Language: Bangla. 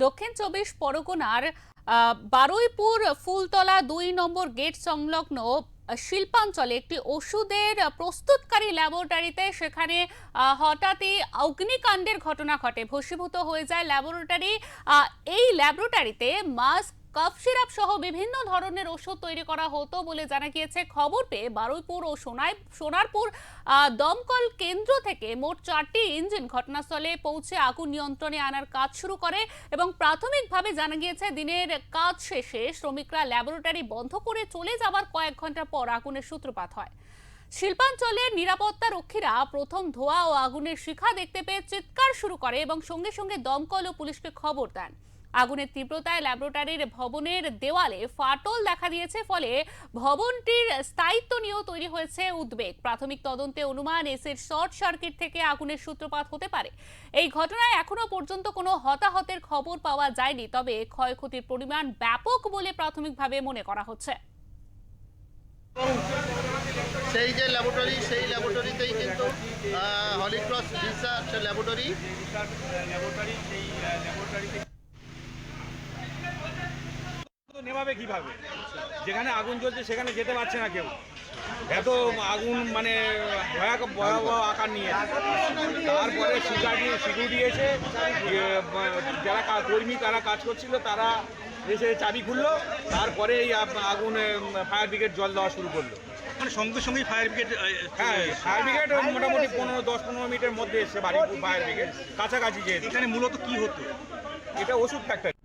দক্ষিণ চব্বিশ পরগনার বারুইপুর ফুলতলা ২ নম্বর গেট সংলগ্ন শিল্পাঞ্চলে একটি ওষুধের প্রস্তুতকারী ল্যাবরেটরিতে সেখানে হঠাৎই অগ্নিকাণ্ডের ঘটনা ঘটে। ভস্মীভূত হয়ে যায় ল্যাবরেটরি। এই ল্যাবরেটরিতে মাস্ক, কফ সিরাপ সহ বিভিন্ন ধরনের ওষুধ তৈরি করা হতো বলে জানা গিয়েছে। খবর পেয়ে বারুইপুর ও সোনারপুর দমকল কেন্দ্র থেকে মোট 4টি ইঞ্জিন ঘটনাস্থলে পৌঁছে আগুন নিয়ন্ত্রণে আনার কাজ শুরু করে এবং প্রাথমিকভাবে জানা গিয়েছে দিনের কাজ শেষে শ্রমিকরা ল্যাবরেটরি বন্ধ করে চলে যাবার কয়েক ঘন্টা পর আগুনের সূত্রপাত হয়। শিল্পাঞ্চলের নিরাপত্তা রক্ষীরা প্রথম ধোঁয়া ও আগুনের শিখা দেখতে পেয়ে চিৎকার শুরু করে এবং সঙ্গে সঙ্গে দমকল ও পুলিশকে খবর দেন। আগুনের তীব্রতায় ল্যাবরেটরির ভবনের দেওয়ালে ফাটল দেখা দিয়েছে, ফলে ভবনটির স্থায়িত্ব নিয়েও তৈরি হয়েছে উদ্বেগ। প্রাথমিক তদন্তে অনুমান এসির শর্ট সার্কিট থেকে আগুনের সূত্রপাত হতে পারে। এই ঘটনায় এখনো পর্যন্ত কোনো হতাহতের খবর পাওয়া যায়নি, তবে ক্ষয়ক্ষতির পরিমাণ ব্যাপক বলে প্রাথমিকভাবে মনে করা হচ্ছে। সেই যে ল্যাবরেটরি, সেই ল্যাবরেটরিতেই কিন্তু হলিক্রস রিসার্চ ল্যাবরেটরি নেভাবে কিভাবে? যেখানে আগুন জ্বলছে সেখানে যেতে পারছে না কেউ। এত আগুন মানে ভয়াবহ আকার নিয়ে, তারপরে সিকিউরিটি এসে যারা কর্মী তারা কাজ করছিল তারা এসে চাবি খুললো, তারপরে এই আগুন ফায়ার ব্রিগেড জল দেওয়া শুরু করলো। মানে সঙ্গে সঙ্গেই ফায়ার ব্রিগেড? হ্যাঁ, ফায়ার ব্রিগেড মোটামুটি 10-15 মিনিটের মধ্যে এসছে বাড়িপুর ফায়ার ব্রিগেড কাছাকাছি। যেহেতু এখানে মূলত কি হতো? এটা ওষুধ ফ্যাক্টরি।